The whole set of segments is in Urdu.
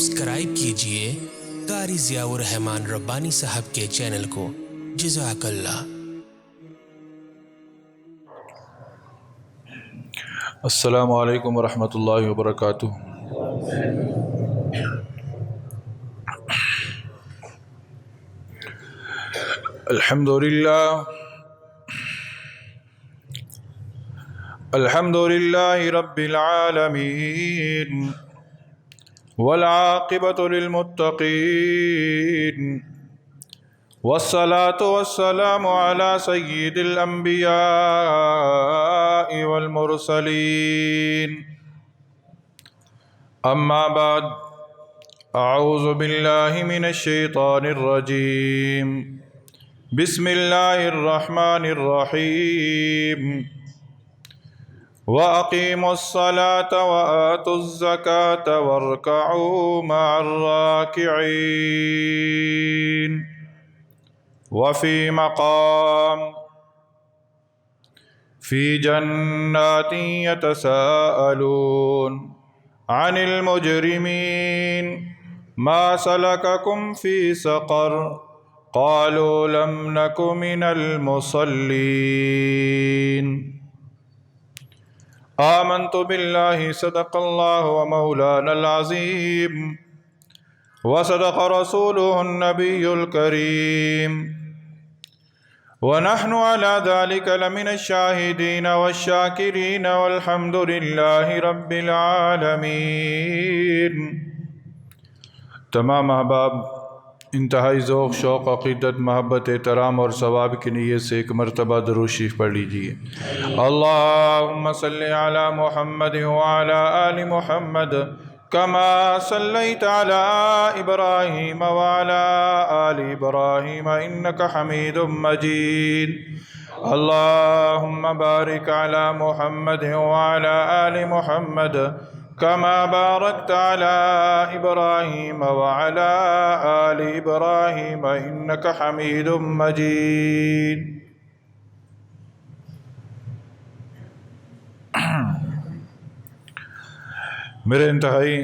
سبسکرائب کیجئے قاری ضیاء الرحمن ربانی صاحب کے چینل کو۔ جزاک اللہ۔ السلام علیکم ورحمۃ اللہ وبرکاتہ۔ الحمد للہ رب العالمین والعاقبۃ للمتقین والصلاة والسلام علی سید الانبیاء والمرسلین، اما بعد، اعوذ باللہ من الشیطان الرجیم، بسم اللہ الرحمن الرحیم، وَأَقِيمُوا الصَّلَاةَ وَآتُوا الزَّكَاةَ وَارْكَعُوا مَعَ الرَّاكِعِينَ۔ وفي مقام في جنات يتساءلون عن المجرمين ما سلككم في سقر قالوا لم نك من المصلين آمنت بالله صدق الله ومولانا العظيم وصدق رسوله النبي الكريم ونحن على ذلك لمن الشاهدين والشاكرين والحمد لله رب العالمين۔ تمام احباب انتہائی ذوق، شوق، عقیدت، محبت، احترام اور ثواب کی نیت سے ایک مرتبہ درود شریف پڑھ لیجیے۔ اللہم صلی علی محمد وعلی آل محمد كما صليت على إبراهيم وعلى آل إبراهيم إنك حميد مجيد۔ اللهم بارك على محمد وعلى آل محمد كما باركت على إبراهيم وعلى آل إبراهيم إنك حميد مجيد۔ میرے انتہائی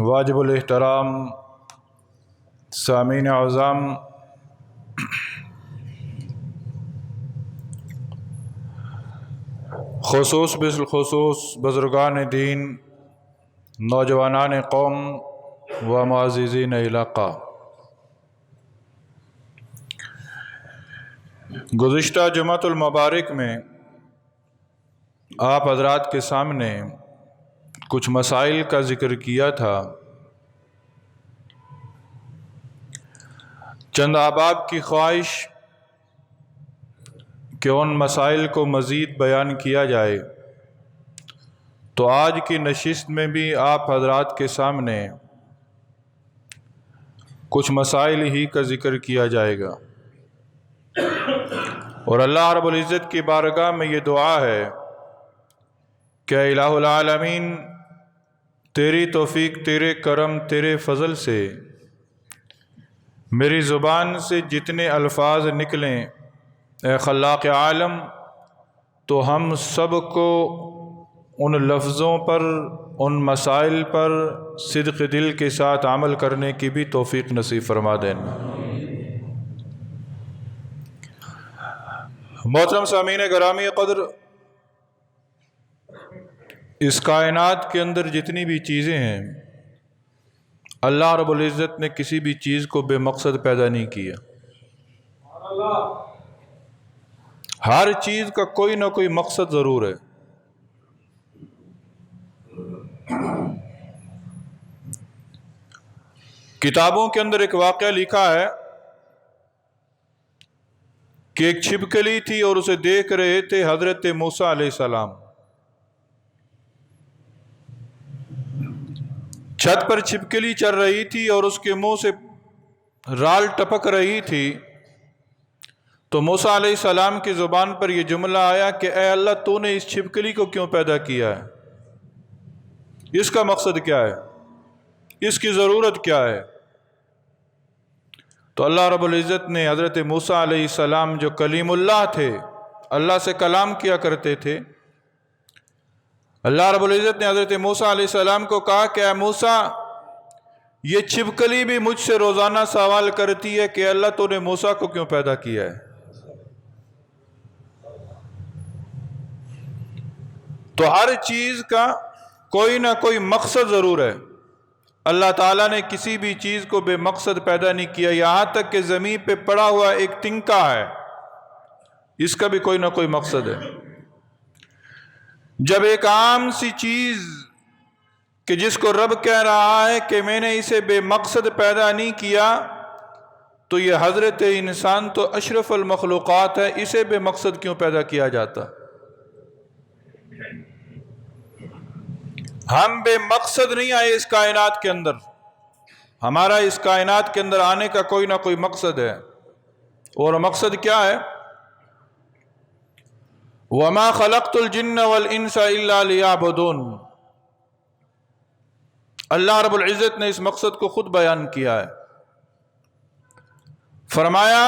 واجب الاحترام سامعین اعظم، خصوص بالخصوص بزرگان دین، نوجوانان قوم و معززین علاقہ، گزشتہ جمعۃ المبارک میں آپ حضرات کے سامنے کچھ مسائل کا ذکر کیا تھا۔ چند احباب کی خواہش کہ ان مسائل کو مزید بیان کیا جائے، تو آج کی نشست میں بھی آپ حضرات کے سامنے کچھ مسائل ہی کا ذکر کیا جائے گا، اور اللہ رب العزت کی بارگاہ میں یہ دعا ہے کہ الہ العالمین، تیری توفیق، تیرے کرم، تیرے فضل سے میری زبان سے جتنے الفاظ نکلیں اے خلاق عالم، تو ہم سب کو ان لفظوں پر، ان مسائل پر صدق دل کے ساتھ عمل کرنے کی بھی توفیق نصیب فرما دینا۔ محترم سامعین گرامی قدر، اس کائنات کے اندر جتنی بھی چیزیں ہیں، اللہ رب العزت نے کسی بھی چیز کو بے مقصد پیدا نہیں کیا۔ ہر چیز کا کوئی نہ کوئی مقصد ضرور ہے۔ کتابوں کے اندر ایک واقعہ لکھا ہے کہ ایک چھپکلی تھی اور اسے دیکھ رہے تھے حضرت موسیٰ علیہ السلام۔ چھت پر چھپکلی چل رہی تھی اور اس کے منہ سے رال ٹپک رہی تھی، تو موسیٰ علیہ السلام کی زبان پر یہ جملہ آیا کہ اے اللہ، تو نے اس چھپکلی کو کیوں پیدا کیا ہے؟ اس کا مقصد کیا ہے؟ اس کی ضرورت کیا ہے؟ تو اللہ رب العزت نے حضرت موسیٰ علیہ السلام جو کلیم اللہ تھے، اللہ سے کلام کیا کرتے تھے، اللہ رب العزت نے حضرت موسیٰ علیہ السلام کو کہا کہ اے موسیٰ، یہ چھپکلی بھی مجھ سے روزانہ سوال کرتی ہے کہ اللہ تو نے موسیٰ کو کیوں پیدا کیا ہے؟ تو ہر چیز کا کوئی نہ کوئی مقصد ضرور ہے. اللہ تعالیٰ نے کسی بھی چیز کو بے مقصد پیدا نہیں کیا. یہاں تک کہ زمین پہ پڑا ہوا ایک تنکا ہے، اس کا بھی کوئی نہ کوئی مقصد ہے. جب ایک عام سی چیز کہ جس کو رب کہہ رہا ہے کہ میں نے اسے بے مقصد پیدا نہیں کیا، تو یہ حضرت انسان تو اشرف المخلوقات ہے، اسے بے مقصد کیوں پیدا کیا جاتا؟ ہم بے مقصد نہیں آئے اس کائنات کے اندر، ہمارا اس کائنات کے اندر آنے کا کوئی نہ کوئی مقصد ہے. اور مقصد کیا ہے؟ وَمَا خَلَقْتُ الْجِنَّ وَالْإِنسَ إِلَّا لِيَعْبُدُونَ. اللہ رب العزت نے اس مقصد کو خود بیان کیا ہے. فرمایا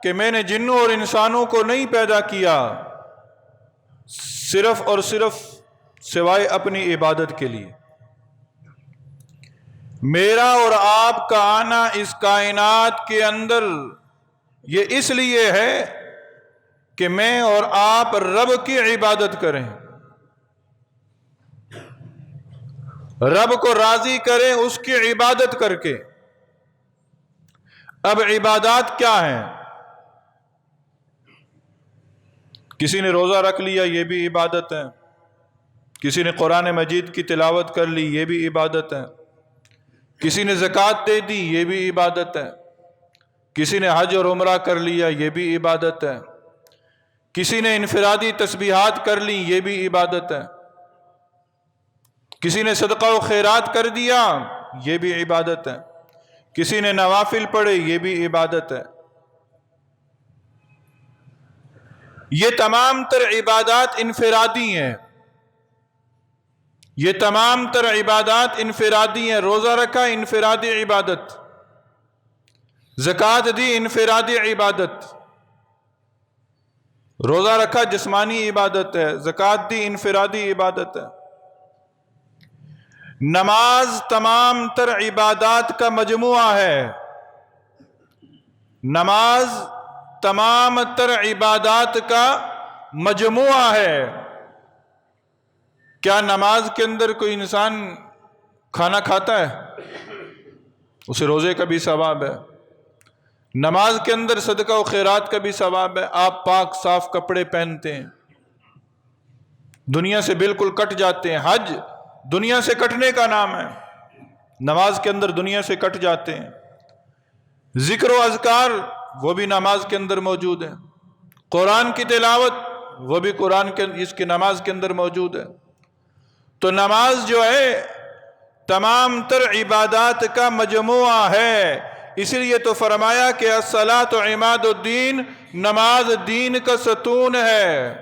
کہ میں نے جنوں اور انسانوں کو نہیں پیدا کیا صرف اور صرف سوائے اپنی عبادت کے لیے. میرا اور آپ کا آنا اس کائنات کے اندر یہ اس لیے ہے کہ میں اور آپ رب کی عبادت کریں، رب کو راضی کریں اس کی عبادت کر کے. اب عبادات کیا ہیں؟ کسی نے روزہ رکھ لیا، یہ بھی عبادت ہے. کسی نے قرآن مجید کی تلاوت کر لی، یہ بھی عبادت ہے. کسی نے زکوٰۃ دے دی، یہ بھی عبادت ہے. کسی نے حج اور عمرہ کر لیا، یہ بھی عبادت ہے. کسی نے انفرادی تسبیحات کر لی، یہ بھی عبادت ہے. کسی نے صدقہ و خیرات کر دیا، یہ بھی عبادت ہے. کسی نے نوافل پڑھے، یہ بھی عبادت ہے. یہ تمام تر عبادات انفرادی ہیں، یہ تمام تر عبادات انفرادی ہیں. روزہ رکھا انفرادی عبادت، زکوٰۃ دی انفرادی عبادت. روزہ رکھا جسمانی عبادت ہے، زکوٰۃ دی انفرادی عبادت ہے. نماز تمام تر عبادات کا مجموعہ ہے. نماز تمام تر عبادات کا مجموعہ ہے. کیا نماز کے اندر کوئی انسان کھانا کھاتا ہے؟ اسے روزے کا بھی ثواب ہے. نماز کے اندر صدقہ و خیرات کا بھی ثواب ہے. آپ پاک صاف کپڑے پہنتے ہیں، دنیا سے بالکل کٹ جاتے ہیں. حج دنیا سے کٹنے کا نام ہے. نماز کے اندر دنیا سے کٹ جاتے ہیں. ذکر و اذکار وہ بھی نماز کے اندر موجود ہے. قرآن کی تلاوت وہ بھی قرآن کے اس کی نماز کے اندر موجود ہے. تو نماز جو ہے تمام تر عبادات کا مجموعہ ہے. اس لیے تو فرمایا کہ الصلاۃ عماد الدین، نماز دین کا ستون ہے.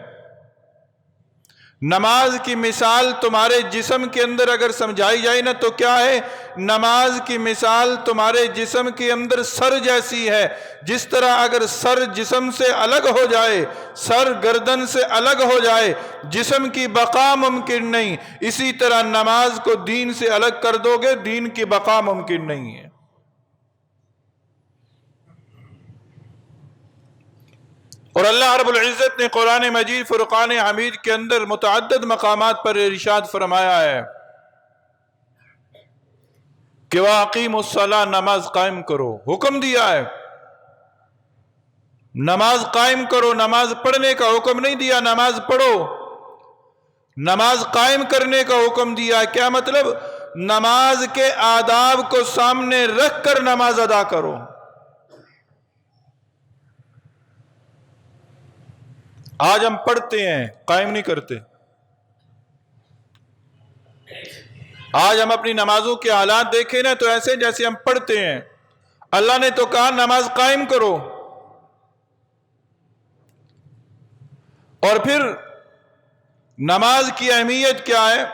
نماز کی مثال تمہارے جسم کے اندر اگر سمجھائی جائے نا تو کیا ہے؟ نماز کی مثال تمہارے جسم کے اندر سر جیسی ہے. جس طرح اگر سر جسم سے الگ ہو جائے، سر گردن سے الگ ہو جائے، جسم کی بقا ممکن نہیں. اسی طرح نماز کو دین سے الگ کر دو گے، دین کی بقا ممکن نہیں ہے. اور اللہ رب العزت نے قرآن مجید فرقان حمید کے اندر متعدد مقامات پر ارشاد فرمایا ہے کہ وَأَقِيمُوا الصَّلَاةَ، نماز قائم کرو. حکم دیا ہے نماز قائم کرو. نماز پڑھنے کا حکم نہیں دیا نماز پڑھو، نماز قائم کرنے کا حکم دیا. کیا مطلب؟ نماز کے آداب کو سامنے رکھ کر نماز ادا کرو. آج ہم پڑھتے ہیں، قائم نہیں کرتے. آج ہم اپنی نمازوں کے حالات دیکھیں نا تو ایسے جیسے ہم پڑھتے ہیں. اللہ نے تو کہا نماز قائم کرو. اور پھر نماز کی اہمیت کیا ہے؟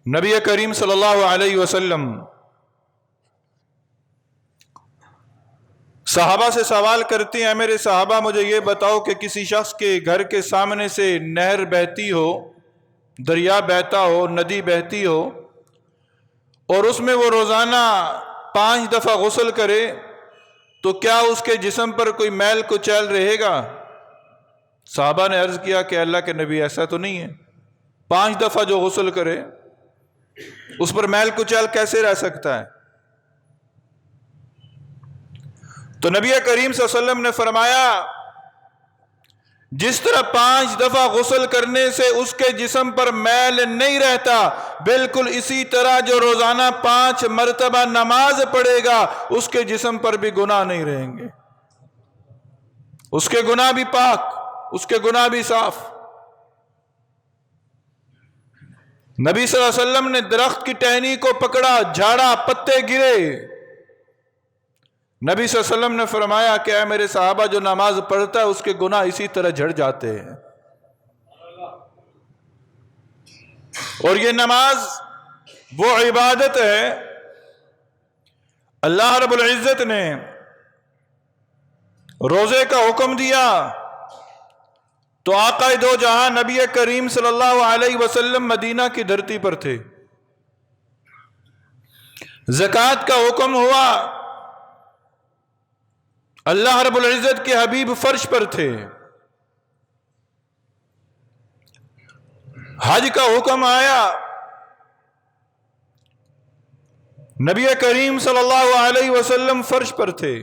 نبی کریم صلی اللہ علیہ وسلم صحابہ سے سوال کرتے ہیں، میرے صحابہ مجھے یہ بتاؤ کہ کسی شخص کے گھر کے سامنے سے نہر بہتی ہو، دریا بہتا ہو، ندی بہتی ہو، اور اس میں وہ روزانہ 5 دفعہ غسل کرے تو کیا اس کے جسم پر کوئی میل کچیل رہے گا؟ صحابہ نے عرض کیا کہ اللہ کے نبی ایسا تو نہیں ہے، 5 دفعہ جو غسل کرے اس پر میل کچیل کیسے رہ سکتا ہے؟ تو نبی کریم صلی اللہ علیہ وسلم نے فرمایا جس طرح 5 دفعہ غسل کرنے سے اس کے جسم پر میل نہیں رہتا، بالکل اسی طرح جو روزانہ 5 مرتبہ نماز پڑھے گا اس کے جسم پر بھی گناہ نہیں رہیں گے، اس کے گناہ بھی پاک، اس کے گناہ بھی صاف۔ نبی صلی اللہ علیہ وسلم نے درخت کی ٹہنی کو پکڑا، جھاڑا، پتے گرے، نبی صلی اللہ علیہ وسلم نے فرمایا کہ اے میرے صحابہ جو نماز پڑھتا ہے اس کے گناہ اسی طرح جھڑ جاتے ہیں۔ اور یہ نماز وہ عبادت ہے اللہ رب العزت نے روزے کا حکم دیا تو آقا دو جہاں نبی کریم صلی اللہ علیہ وسلم مدینہ کی دھرتی پر تھے، زکوٰۃ کا حکم ہوا اللہ رب العزت کے حبیب فرش پر تھے، حج کا حکم آیا نبی کریم صلی اللہ علیہ وسلم فرش پر تھے،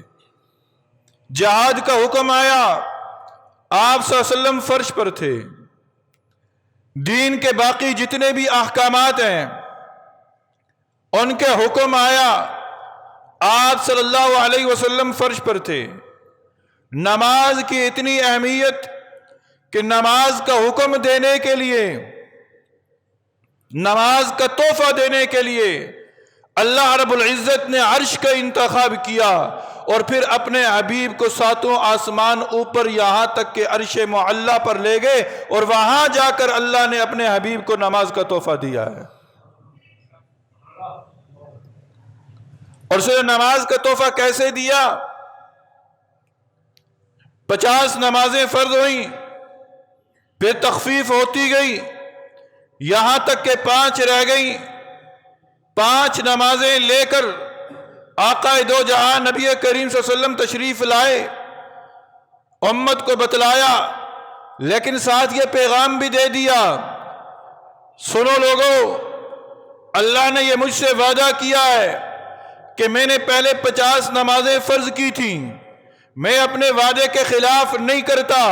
جہاد کا حکم آیا آپ صلی اللہ علیہ وسلم فرش پر تھے، دین کے باقی جتنے بھی احکامات ہیں ان کے حکم آیا آپ صلی اللہ علیہ وسلم فرش پر تھے۔ نماز کی اتنی اہمیت کہ نماز کا حکم دینے کے لیے، نماز کا تحفہ دینے کے لیے اللہ رب العزت نے عرش کا انتخاب کیا اور پھر اپنے حبیب کو 7 آسمان اوپر یہاں تک کہ عرش معلی پر لے گئے اور وہاں جا کر اللہ نے اپنے حبیب کو نماز کا تحفہ دیا ہے۔ اور صرف نماز کا تحفہ کیسے دیا؟ 50 نمازیں فرض ہوئیں، پھر تخفیف ہوتی گئی یہاں تک کہ 5 رہ گئیں۔ 5 نمازیں لے کر آقا دو جہاں نبی کریم صلی اللہ علیہ وسلم تشریف لائے، امت کو بتلایا، لیکن ساتھ یہ پیغام بھی دے دیا، سنو لوگو، اللہ نے یہ مجھ سے وعدہ کیا ہے کہ میں نے پہلے 50 نمازیں فرض کی تھیں، میں اپنے وعدے کے خلاف نہیں کرتا،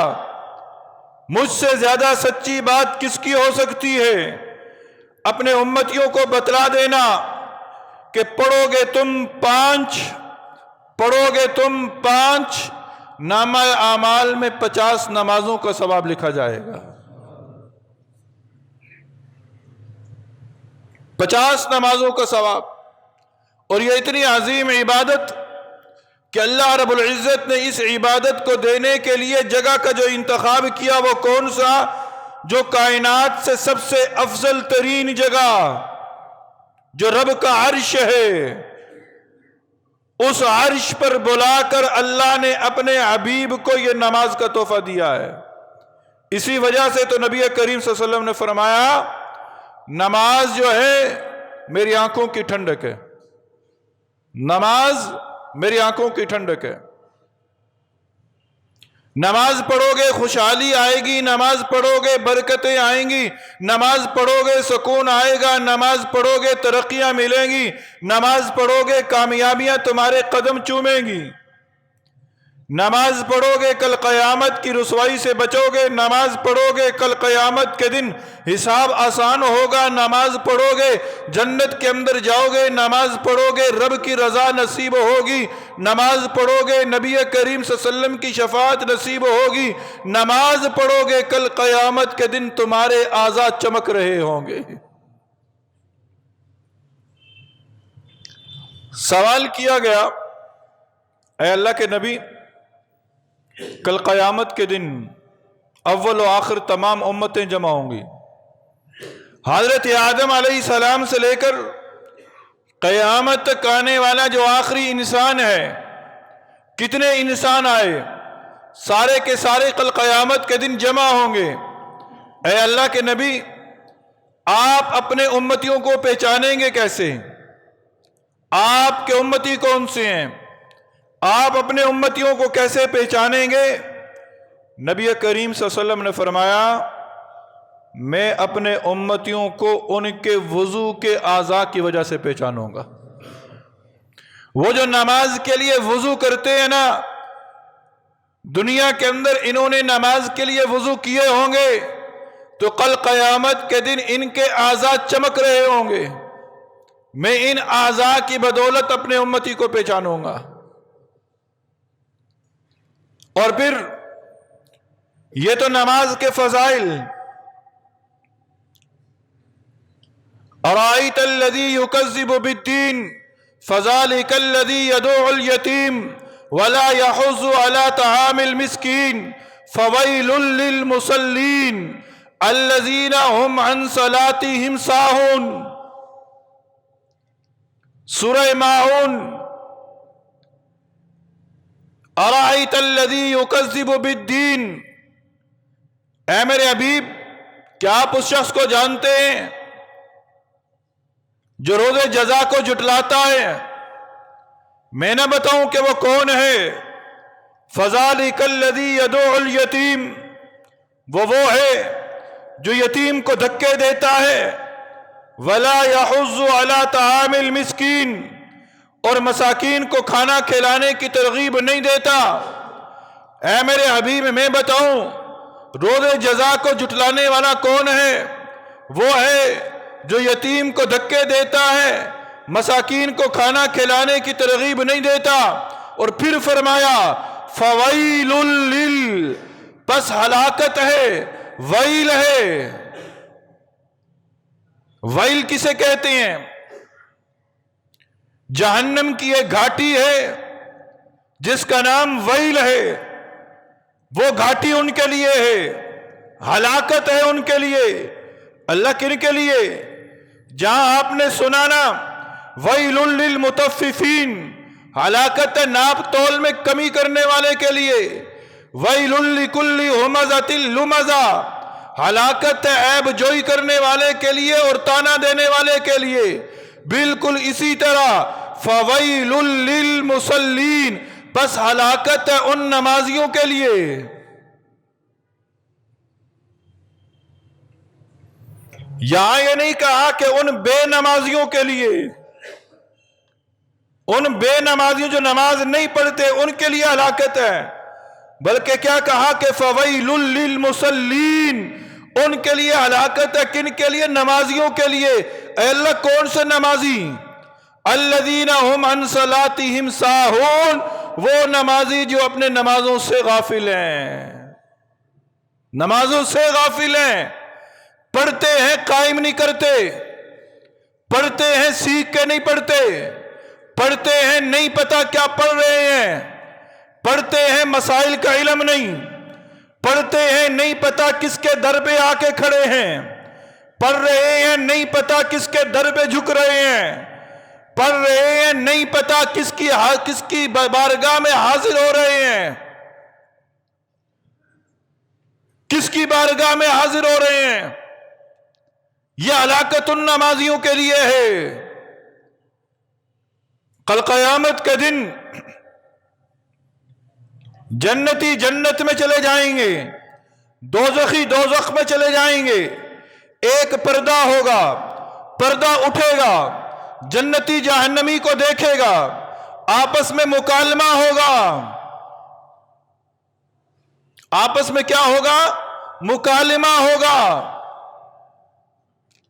مجھ سے زیادہ سچی بات کس کی ہو سکتی ہے؟ اپنے امتیوں کو بتلا دینا کہ پڑھو گے تم 5 نامہ اعمال میں 50 نمازوں کا ثواب لکھا جائے گا۔ 50 نمازوں کا ثواب، اور یہ اتنی عظیم عبادت کہ اللہ رب العزت نے اس عبادت کو دینے کے لیے جگہ کا جو انتخاب کیا وہ کون سا؟ جو کائنات سے سب سے افضل ترین جگہ، جو رب کا عرش ہے، اس عرش پر بلا کر اللہ نے اپنے حبیب کو یہ نماز کا تحفہ دیا ہے۔ اسی وجہ سے تو نبی کریم صلی اللہ علیہ وسلم نے فرمایا نماز جو ہے میری آنکھوں کی ٹھنڈک ہے، نماز میری آنکھوں کی ٹھنڈک ہے۔ نماز پڑھو گے خوشحالی آئے گی، نماز پڑھو گے برکتیں آئیں گی، نماز پڑھو گے سکون آئے گا، نماز پڑھو گے ترقیاں ملیں گی، نماز پڑھو گے کامیابیاں تمہارے قدم چومیں گی، نماز پڑھو گے کل قیامت کی رسوائی سے بچو گے، نماز پڑھو گے کل قیامت کے دن حساب آسان ہوگا، نماز پڑھو گے جنت کے اندر جاؤ گے، نماز پڑھو گے رب کی رضا نصیب ہوگی، نماز پڑھو گے نبی کریم صلی اللہ علیہ وسلم کی شفاعت نصیب ہوگی، نماز پڑھو گے کل قیامت کے دن تمہارے اعضاء چمک رہے ہوں گے۔ سوال کیا گیا اے اللہ کے نبی، کل قیامت کے دن اول و آخر تمام امتیں جمع ہوں گی، حضرت آدم علیہ السلام سے لے کر قیامت تک آنے والا جو آخری انسان ہے، کتنے انسان آئے، سارے کے سارے کل قیامت کے دن جمع ہوں گے۔ اے اللہ کے نبی، آپ اپنے امتیوں کو پہچانیں گے کیسے؟ آپ کے امتی کون سے ہیں؟ آپ اپنے امتیوں کو کیسے پہچانیں گے؟ نبی کریم صلی اللہ علیہ وسلم نے فرمایا میں اپنے امتیوں کو ان کے وضو کے اعضاء کی وجہ سے پہچانوں گا۔ وہ جو نماز کے لیے وضو کرتے ہیں نا، دنیا کے اندر انہوں نے نماز کے لیے وضو کیے ہوں گے تو کل قیامت کے دن ان کے اعضاء چمک رہے ہوں گے، میں ان اعضاء کی بدولت اپنے امتی کو پہچانوں گا۔ اور پھر یہ تو نماز کے فضائل۔ ارائیت الذی یکذب بالدین فذلک الذی یدعو الیتیم ولا یحض علی طعام المسکین فویل للمصلین الذین هم عن صلاتهم ساہون۔ سورہ ماعون۔ ارائیت الذی یکذب بالدین، اے میرے حبیب کیا آپ اس شخص کو جانتے ہیں جو روز جزا کو جھٹلاتا ہے؟ میں نہ بتاؤں کہ وہ کون ہے؟ فذلک الذی یدعو الیتیم، وہ ہے جو یتیم کو دھکے دیتا ہے، ولا یحض علی طعام المسکین، اور مساکین کو کھانا کھلانے کی ترغیب نہیں دیتا۔ اے میرے حبیب میں بتاؤں روز جزا کو جھٹلانے والا کون ہے؟ وہ ہے جو یتیم کو دھکے دیتا ہے، مساکین کو کھانا کھلانے کی ترغیب نہیں دیتا۔ اور پھر فرمایا فویل لل، پس ہلاکت ہے، ویل ہے۔ ویل کسے کہتے ہیں؟ جہنم کی ایک گھاٹی ہے جس کا نام ویل ہے، وہ گھاٹی ان کے لیے ہے، ہلاکت ہے ان کے لیے۔ اللہ کن کے لیے؟ جہاں آپ نے سنا نا ویل للمطففین، ہلاکت ہے ناپ تول میں کمی کرنے والے کے لیے۔ ویل لکل ہمزۃ لمزہ، ہلاکت ہے عیب جوئی کرنے والے کے لیے اور تانا دینے والے کے لیے۔ بالکل اسی طرح فویل للمصلین، بس ہلاکت ہے ان نمازیوں کے لیے۔ یہاں یہ نہیں کہا کہ ان بے نمازیوں کے لیے، ان بے نمازیوں جو نماز نہیں پڑھتے ان کے لیے ہلاکت ہے، بلکہ کیا کہا کہ فویل للمصلین، ان کے لیے ہلاکت ہے۔ کن کے لیے؟ نمازیوں کے لیے۔ اے اللہ کون سے نمازی؟ الذین هم عن صلاتهم ساہون، وہ نمازی جو اپنے نمازوں سے غافل ہیں، نمازوں سے غافل ہیں، پڑھتے ہیں قائم نہیں کرتے، پڑھتے ہیں سیکھ کے نہیں پڑھتے، پڑھتے ہیں نہیں پتا کیا پڑھ رہے ہیں، پڑھتے ہیں مسائل کا علم نہیں، پڑھتے ہیں نہیں پتا کس کے در پہ آ کے کھڑے ہیں، پڑھ رہے ہیں نہیں پتا کس کے در پہ جھک رہے ہیں، پڑھ رہے ہیں نہیں پتا کس کی بارگاہ میں حاضر ہو رہے ہیں، کس کی بارگاہ میں حاضر ہو رہے ہیں۔ یہ ہلاکت ان نمازیوں کے لیے ہے۔ کل قیامت کے دن جنتی جنت میں چلے جائیں گے، دوزخی دوزخ میں چلے جائیں گے۔ ایک پردہ ہوگا، پردہ اٹھے گا، جنتی جہنمی کو دیکھے گا، آپس میں مکالمہ ہوگا۔ آپس میں کیا ہوگا؟ مکالمہ ہوگا۔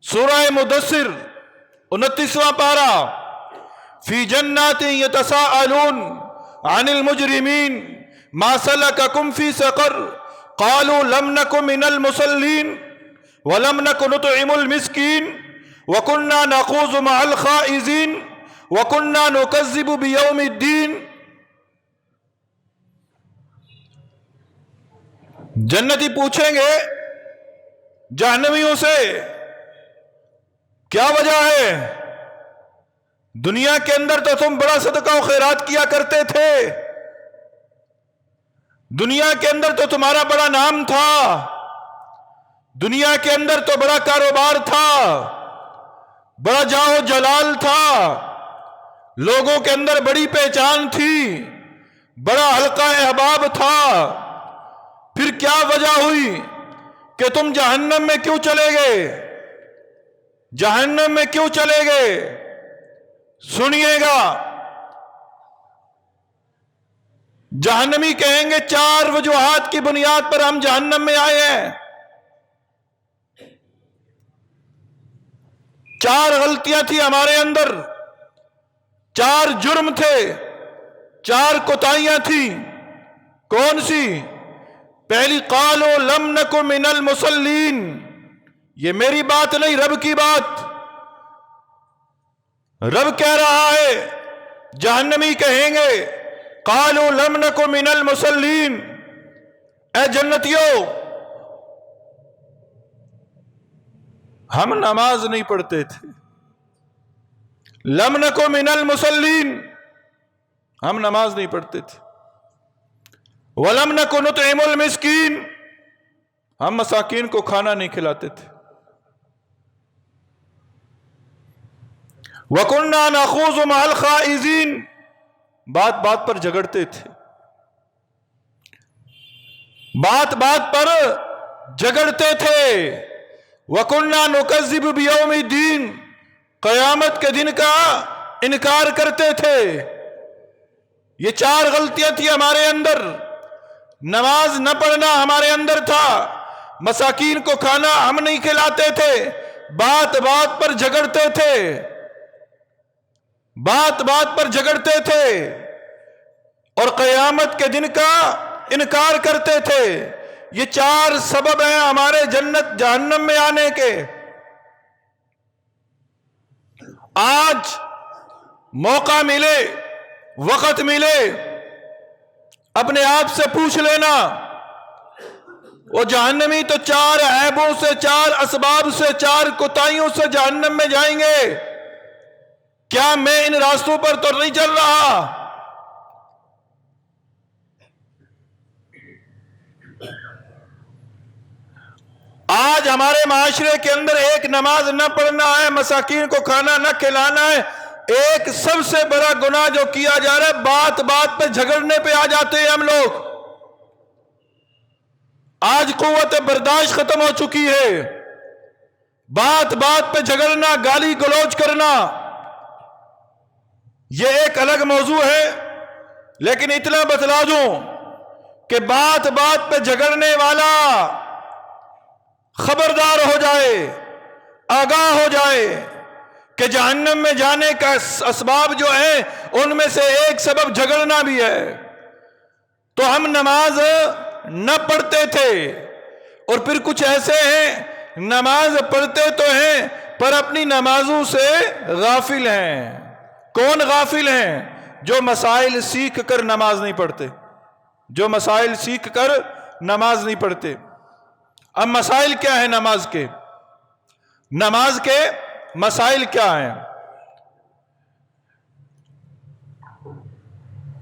سورہ مدثر 29واں پارہ، فی جنات یتساءلون عن المجرمین ما سلککم فی سقر قالوا لم نک من المصلین ولم نک نطعم المسکین وکننا نخوض مع الخائضین وکننا نکذب بیوم الدین۔ جنتی پوچھیں گے جہنمیوں سے کیا وجہ ہے؟ دنیا کے اندر تو تم بڑا صدقہ و خیرات کیا کرتے تھے، دنیا کے اندر تو تمہارا بڑا نام تھا، دنیا کے اندر تو بڑا کاروبار تھا، بڑا جاہ و جلال تھا، لوگوں کے اندر بڑی پہچان تھی، بڑا حلقہ احباب تھا، پھر کیا وجہ ہوئی کہ تم جہنم میں کیوں چلے گئے؟ جہنم میں کیوں چلے گئے؟ سنیے گا، جہنمی کہیں گے 4 وجوہات کی بنیاد پر ہم جہنم میں آئے ہیں۔ 4 غلطیاں تھی ہمارے اندر، 4 جرم تھے، 4 کوتاہیاں تھیں۔ کون سی؟ پہلی، قالوا لم نک من المصلین۔ یہ میری بات نہیں، رب کی بات۔ رب کہہ رہا ہے، جہنمی کہیں گے قالوا لم نک من المصلین، اے جنتیوں ہم نماز نہیں پڑھتے تھے۔ لم نک من المصلین، ہم نماز نہیں پڑھتے تھے۔ ولم نک نطعم المسکین، ہم مساکین کو کھانا نہیں کھلاتے تھے۔ وَكُنَّا نَخُوضُ مَعَ الْخَائِضِينَ، بات بات پر جھگڑتے تھے، بات بات پر جھگڑتے تھے۔ وَكُنَّا نُكَذِّبُ بِيَوْمِ الدِّينِ، قیامت کے دن کا انکار کرتے تھے۔ یہ 4 غلطیاں تھی ہمارے اندر۔ نماز نہ پڑھنا ہمارے اندر تھا، مساکین کو کھانا ہم نہیں کھلاتے تھے، بات بات پر جھگڑتے تھے، بات بات پر جھگڑتے تھے، اور قیامت کے دن کا انکار کرتے تھے۔ یہ 4 سبب ہیں ہمارے جنت جہنم میں آنے کے۔ آج موقع ملے، وقت ملے، اپنے آپ سے پوچھ لینا، وہ جہنمی تو 4 عیبوں سے، 4 اسباب سے، 4 کوتاہیوں سے جہنم میں جائیں گے، کیا میں ان راستوں پر تو نہیں چل رہا؟ آج ہمارے معاشرے کے اندر ایک نماز نہ پڑھنا ہے، مساکین کو کھانا نہ کھلانا ہے، ایک سب سے بڑا گناہ جو کیا جا رہا ہے، بات بات پہ جھگڑنے پہ آ جاتے ہیں ہم لوگ۔ آج قوت برداشت ختم ہو چکی ہے، بات بات پہ جھگڑنا، گالی گلوچ کرنا، یہ ایک الگ موضوع ہے۔ لیکن اتنا بتلا دوں کہ بات بات پہ جھگڑنے والا خبردار ہو جائے، آگاہ ہو جائے کہ جہنم میں جانے کا اسباب جو ہیں ان میں سے ایک سبب جھگڑنا بھی ہے۔ تو ہم نماز نہ پڑھتے تھے، اور پھر کچھ ایسے ہیں نماز پڑھتے تو ہیں پر اپنی نمازوں سے غافل ہیں۔ کون غافل ہیں؟ جو مسائل سیکھ کر نماز نہیں پڑھتے، جو مسائل سیکھ کر نماز نہیں پڑھتے۔ اب مسائل کیا ہیں نماز کے؟ نماز کے مسائل کیا ہیں؟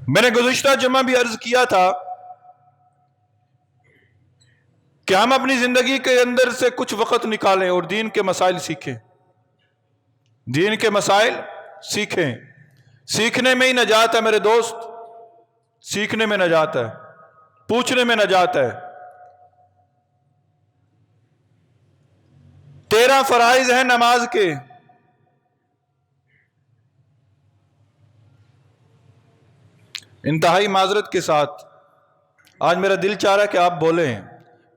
میں نے گزشتہ جمعہ بھی عرض کیا تھا کہ ہم اپنی زندگی کے اندر سے کچھ وقت نکالیں اور دین کے مسائل سیکھیں، دین کے مسائل سیکھیں۔ سیکھنے میں ہی نجات ہے میرے دوست، سیکھنے میں نجات ہے، پوچھنے میں نجات ہے۔ 13 فرائض ہیں نماز کے۔ انتہائی معذرت کے ساتھ آج میرا دل چاہ رہا ہے کہ آپ بولیں،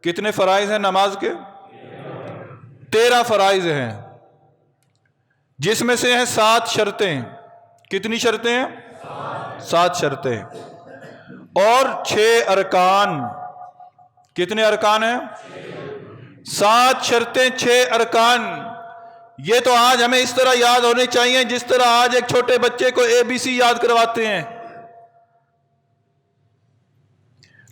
کتنے فرائض ہیں نماز کے؟ 13 فرائض ہیں، جس میں سے ہیں 7 شرطیں۔ کتنی شرطیں ہیں؟ 7 شرطیں، اور 6 ارکان۔ کتنے ارکان ہیں؟ 7 شرطیں، 6 ارکان۔ یہ تو آج ہمیں اس طرح یاد ہونے چاہیے جس طرح آج ایک چھوٹے بچے کو ABC یاد کرواتے ہیں۔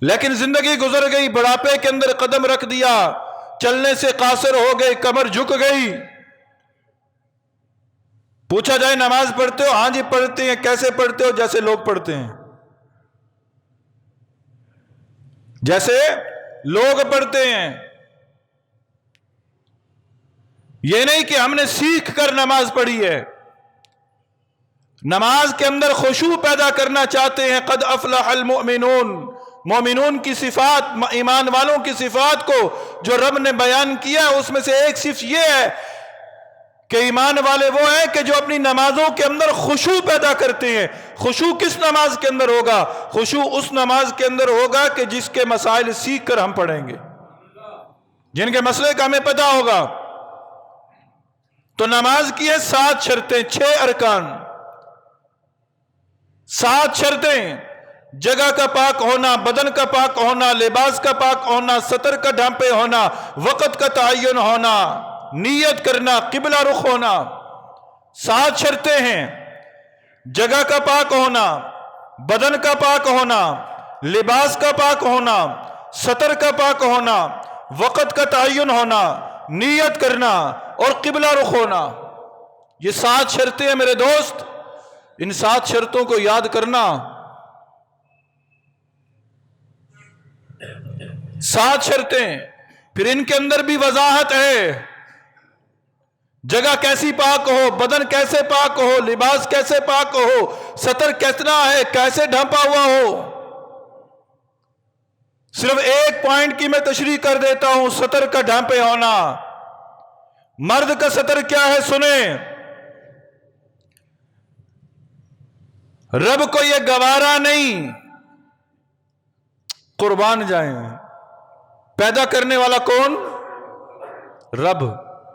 لیکن زندگی گزر گئی، بڑھاپے کے اندر قدم رکھ دیا، چلنے سے قاصر ہو گئی، کمر جھک گئی۔ پوچھا جائے نماز پڑھتے ہو؟ ہاں جی پڑھتے ہیں۔ کیسے پڑھتے ہو؟ جیسے لوگ پڑھتے ہیں، جیسے لوگ پڑھتے ہیں۔ یہ نہیں کہ ہم نے سیکھ کر نماز پڑھی ہے، نماز کے اندر خشوع پیدا کرنا چاہتے ہیں، قد افلح المؤمنون، مومنون کی صفات، ایمان والوں کی صفات کو جو رب نے بیان کیا ہے اس میں سے ایک صفت یہ ہے کہ ایمان والے وہ ہیں کہ جو اپنی نمازوں کے اندر خشوع پیدا کرتے ہیں۔ خشوع کس نماز کے اندر ہوگا؟ خشوع اس نماز کے اندر ہوگا کہ جس کے مسائل سیکھ کر ہم پڑھیں گے، جن کے مسئلے کا ہمیں پتہ ہوگا۔ تو نماز کی ہے 7 شرطیں، 6 ارکان، 7 شرطیں: جگہ کا پاک ہونا، بدن کا پاک ہونا، لباس کا پاک ہونا، سطر کا ڈھانپے ہونا، وقت کا تعین ہونا، نیت کرنا، قبلہ رخ ہونا۔ 7 شرطیں ہیں: جگہ کا پاک ہونا، بدن کا پاک ہونا، لباس کا پاک ہونا، سطر کا پاک ہونا، وقت کا تعین ہونا، نیت کرنا اور قبلہ رخ ہونا۔ یہ 7 شرطیں ہیں میرے دوست۔ ان 7 شرطوں کو یاد کرنا۔ 7 شرطیں، پھر ان کے اندر بھی وضاحت ہے۔ جگہ کیسی پاک ہو، بدن کیسے پاک ہو، لباس کیسے پاک ہو، سطر کتنا ہے، کیسے ڈھانپا ہوا ہو۔ صرف ایک پوائنٹ کی میں تشریح کر دیتا ہوں، سطر کا ڈھانپے ہونا۔ مرد کا سطر کیا ہے سنیں۔ رب کو یہ گوارا نہیں، قربان جائیں، پیدا کرنے والا کون؟ رب۔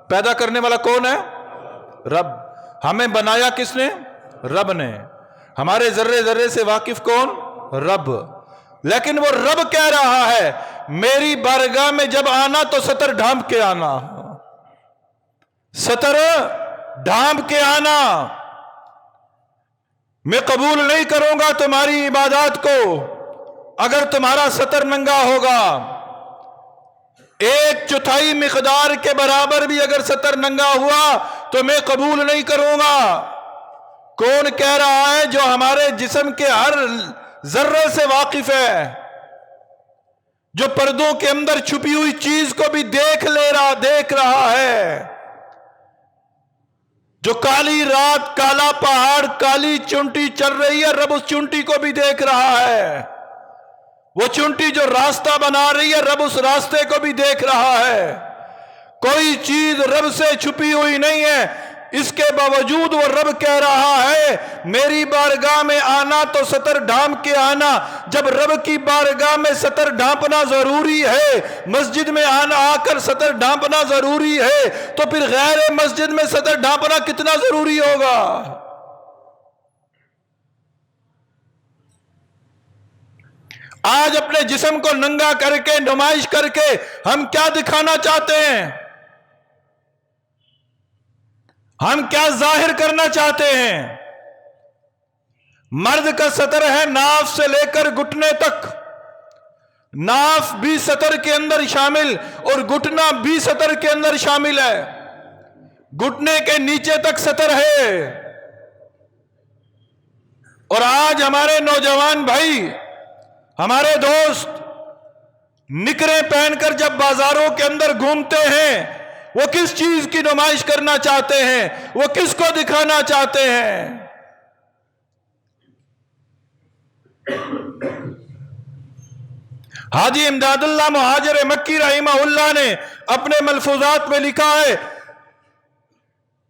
پیدا کرنے والا کون ہے؟ رب۔ ہمیں بنایا کس نے؟ رب نے۔ ہمارے ذرے ذرے سے واقف کون؟ رب۔ لیکن وہ رب کہہ رہا ہے میری بارگاہ میں جب آنا تو سطر ڈھانپ کے آنا، سطر ڈھانپ کے آنا۔ میں قبول نہیں کروں گا تمہاری عبادات کو اگر تمہارا سطر ننگا ہوگا۔ 1/4 مقدار کے برابر بھی اگر سطر ننگا ہوا تو میں قبول نہیں کروں گا۔ کون کہہ رہا ہے؟ جو ہمارے جسم کے ہر ذرے سے واقف ہے، جو پردوں کے اندر چھپی ہوئی چیز کو بھی دیکھ رہا ہے، جو کالی رات، کالا پہاڑ، کالی چونٹی چل رہی ہے، رب اس چونٹی کو بھی دیکھ رہا ہے۔ وہ چونٹی جو راستہ بنا رہی ہے، رب اس راستے کو بھی دیکھ رہا ہے۔ کوئی چیز رب سے چھپی ہوئی نہیں ہے، اس کے باوجود وہ رب کہہ رہا ہے میری بارگاہ میں آنا تو سطر ڈھانپ کے آنا۔ جب رب کی بارگاہ میں سطر ڈھانپنا ضروری ہے، مسجد میں آ کر سطر ڈھانپنا ضروری ہے، تو پھر غیر مسجد میں سطر ڈھانپنا کتنا ضروری ہوگا؟ آج اپنے جسم کو ننگا کر کے، نمائش کر کے ہم کیا دکھانا چاہتے ہیں؟ ہم کیا ظاہر کرنا چاہتے ہیں؟ مرد کا سطر ہے ناف سے لے کر گھٹنے تک، ناف بھی سطر کے اندر شامل اور گھٹنا بھی سطر کے اندر شامل ہے، گھٹنے کے نیچے تک سطر ہے۔ اور آج ہمارے نوجوان بھائی، ہمارے دوست نکریں پہن کر جب بازاروں کے اندر گھومتے ہیں، وہ کس چیز کی نمائش کرنا چاہتے ہیں؟ وہ کس کو دکھانا چاہتے ہیں؟ حاجی امداد اللہ مہاجر مکی رحمہ اللہ نے اپنے ملفوظات میں لکھا ہے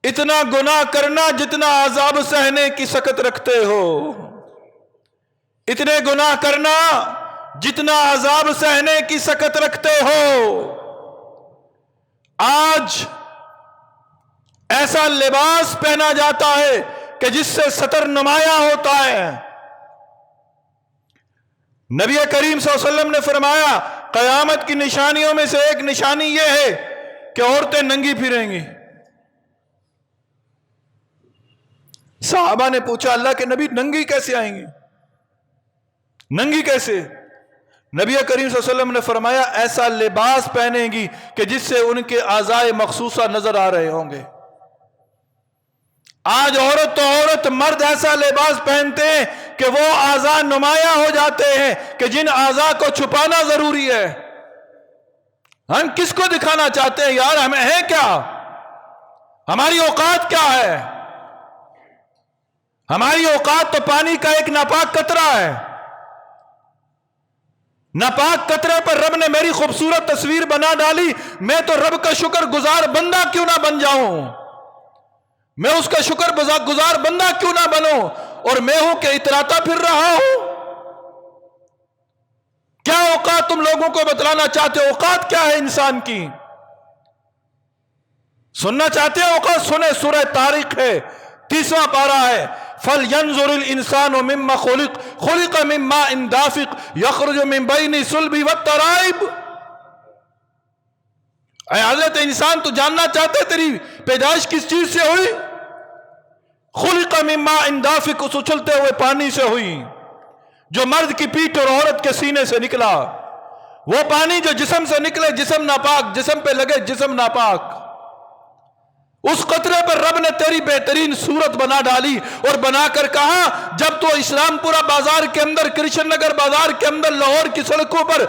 اتنا گناہ کرنا جتنا عذاب سہنے کی سکت رکھتے ہو، اتنے گناہ کرنا جتنا عذاب سہنے کی سکت رکھتے ہو۔ آج ایسا لباس پہنا جاتا ہے کہ جس سے سطر نمایاں ہوتا ہے۔ نبی کریم صلی اللہ علیہ وسلم نے فرمایا قیامت کی نشانیوں میں سے ایک نشانی یہ ہے کہ عورتیں ننگی پھریں گی۔ صحابہ نے پوچھا اللہ کے نبی ننگی کیسے آئیں گی؟ ننگی کیسے؟ نبی کریم صلی اللہ علیہ وسلم نے فرمایا ایسا لباس پہنیں گی کہ جس سے ان کے اعضاء مخصوصہ نظر آ رہے ہوں گے۔ آج عورت تو عورت، مرد ایسا لباس پہنتے ہیں کہ وہ اعضاء نمایاں ہو جاتے ہیں کہ جن اعضاء کو چھپانا ضروری ہے۔ ہم کس کو دکھانا چاہتے ہیں یار؟ ہمیں ہے کیا؟ ہماری اوقات کیا ہے؟ ہماری اوقات تو پانی کا ایک ناپاک قطرہ ہے. ناپاک قطرے پر رب نے میری خوبصورت تصویر بنا ڈالی. میں تو رب کا شکر گزار بندہ کیوں نہ بن جاؤں؟ میں اس کا شکر گزار بندہ کیوں نہ بنوں؟ اور میں ہوں کہ اتراتا پھر رہا ہوں. کیا اوقات تم لوگوں کو بتلانا چاہتے ہو؟ اوقات کیا ہے انسان کی؟ سننا چاہتے ہیں اوقات؟ سنیں، سورہ طارق ہے، 30واں پارہ ہے. فَلْيَنْظُرِ الْإِنسَانُ مِمَّا خُلِقَ مِن مَّاءٍ دَافِقٍ يَخْرُجُ مِن بَيْنِ الصُّلْبِ وَالتَّرَائِبِ. اے حضرت انسان، تو جاننا چاہتے ہے تیری پیدائش کس چیز سے ہوئی؟ خُلِقَ مِن مَّاءٍ دَافِقٍ، اس اچھلتے ہوئے پانی سے ہوئی جو مرد کی پیٹھ اور عورت کے سینے سے نکلا. وہ پانی جو جسم سے نکلے، جسم ناپاک، جسم پہ لگے جسم ناپاک. اس قطرے پر رب نے تیری بہترین صورت بنا ڈالی اور بنا کر کہا جب تو اسلام پورا بازار کے اندر، کرشن نگر بازار کے اندر، لاہور کی سڑکوں پر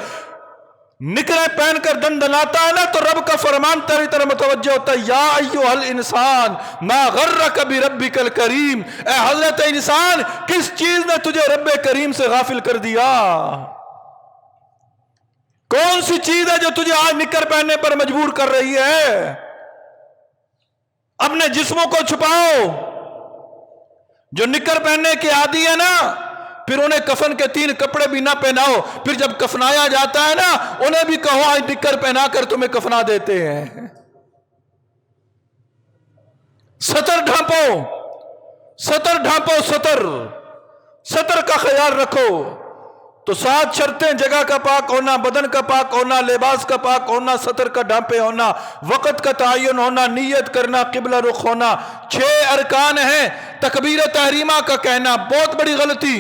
نکرے پہن کر دندناتا ہے نا، تو رب کا فرمان تیری طرح متوجہ ہوتا ہے، یا ایھا الانسان ما غرک بربک الکریم. اے حضرت انسان، کس چیز نے تجھے رب کریم سے غافل کر دیا؟ کون سی چیز ہے جو تجھے آج نکر پہننے پر مجبور کر رہی ہے؟ اپنے جسموں کو چھپاؤ. جو نکر پہننے کے عادی ہے نا، پھر انہیں کفن کے 3 کپڑے بھی نہ پہناؤ. پھر جب کفنایا جاتا ہے نا، انہیں بھی کہو آج نکر پہنا کر تمہیں کفنا دیتے ہیں. ستر ڈھانپو، ستر ڈھانپو، ستر کا خیال رکھو. تو 7 شرطیں: جگہ کا پاک ہونا، بدن کا پاک ہونا، لباس کا پاک ہونا، ستر کا ڈھانپے ہونا، وقت کا تعین ہونا، نیت کرنا، قبلہ رخ ہونا. 6 ارکان ہیں. تکبیر تحریمہ کا کہنا بہت بڑی غلطی،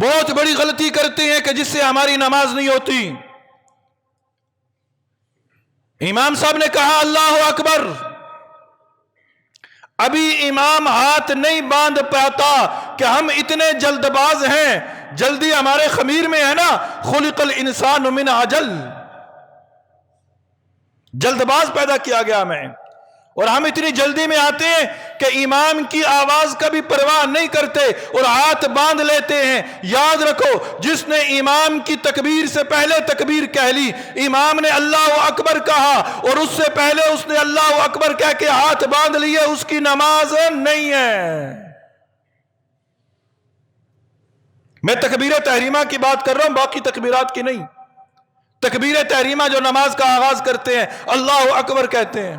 بہت بڑی غلطی کرتے ہیں کہ جس سے ہماری نماز نہیں ہوتی. امام صاحب نے کہا اللہ اکبر، ابھی امام ہاتھ نہیں باندھ پاتا کہ ہم اتنے جلد باز ہیں. جلدی ہمارے خمیر میں ہے نا، خلق الانسان من عجل، جلد باز پیدا کیا گیا ہمیں. اور ہم اتنی جلدی میں آتے ہیں کہ امام کی آواز کا بھی پرواہ نہیں کرتے اور ہاتھ باندھ لیتے ہیں. یاد رکھو، جس نے امام کی تکبیر سے پہلے تکبیر کہہ لی، امام نے اللہ اکبر کہا اور اس سے پہلے اس نے اللہ اکبر کہہ کے ہاتھ باندھ لیے، اس کی نماز نہیں ہے. میں تکبیر تحریمہ کی بات کر رہا ہوں، باقی تکبیرات کی نہیں. تکبیر تحریمہ جو نماز کا آغاز کرتے ہیں، اللہ اکبر کہتے ہیں.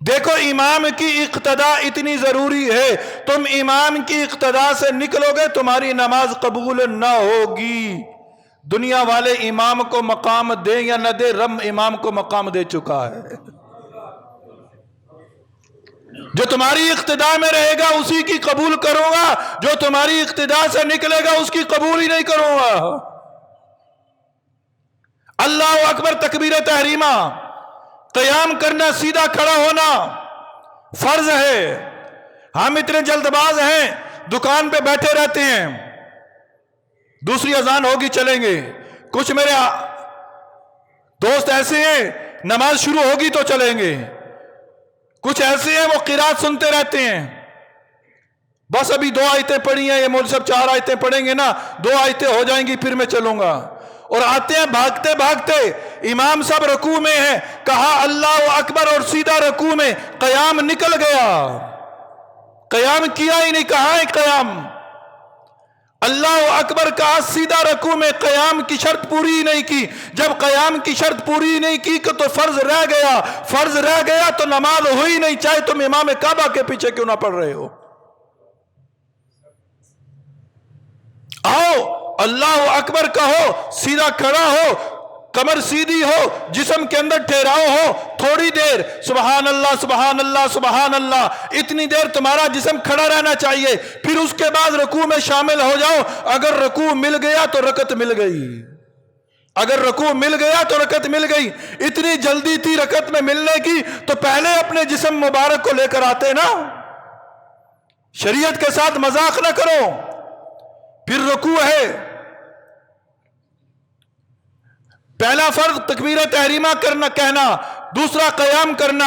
دیکھو، امام کی اقتداء اتنی ضروری ہے. تم امام کی اقتداء سے نکلو گے، تمہاری نماز قبول نہ ہوگی. دنیا والے امام کو مقام دیں یا نہ دے، رب امام کو مقام دے چکا ہے. جو تمہاری اقتداء میں رہے گا اسی کی قبول کروں گا، جو تمہاری اقتداء سے نکلے گا اس کی قبول ہی نہیں کروں گا. اللہ اکبر تکبیر تحریمہ. قیام کرنا، سیدھا کھڑا ہونا فرض ہے. ہم اتنے جلد باز ہیں، دکان پہ بیٹھے رہتے ہیں، دوسری اذان ہوگی چلیں گے. کچھ میرے دوست ایسے ہیں، نماز شروع ہوگی تو چلیں گے. کچھ ایسے ہیں وہ قرات سنتے رہتے ہیں، بس ابھی 2 آیتیں پڑھی ہیں، یہ مولوی صاحب 4 آیتیں پڑھیں گے نا، 2 آیتیں ہو جائیں گی پھر میں چلوں گا. اور آتے ہیں بھاگتے بھاگتے، امام صاحب رکوع میں ہیں، کہا اللہ اکبر اور سیدھا رکوع میں، قیام نکل گیا، قیام کیا ہی نہیں. کہاں ہے قیام؟ اللہ اکبر کہا، سیدھا رکوع میں، قیام کی شرط پوری نہیں کی. جب قیام کی شرط پوری نہیں کی تو فرض رہ گیا. فرض رہ گیا تو نماز ہوئی نہیں، چاہے تم امام کعبہ کے پیچھے کیوں نہ پڑھ رہے ہو. آؤ اللہ اکبر کہو، سیدھا کھڑا ہو، کمر سیدھی ہو، جسم کے اندر ٹھہراؤ ہو. تھوڑی دیر سبحان اللہ سبحان اللہ سبحان اللہ، اتنی دیر تمہارا جسم کھڑا رہنا چاہیے. پھر اس کے بعد رکوع میں شامل ہو جاؤ. اگر رکوع مل گیا تو رکعت مل گئی، اگر رکوع مل گیا تو رکعت مل گئی. اتنی جلدی تھی رکعت میں ملنے کی تو پہلے اپنے جسم مبارک کو لے کر آتے نا. شریعت کے ساتھ مذاق نہ کرو. پھر رکوع ہے، پہلا فرض تکبیر تحریمہ کرنا کہنا، دوسرا قیام کرنا،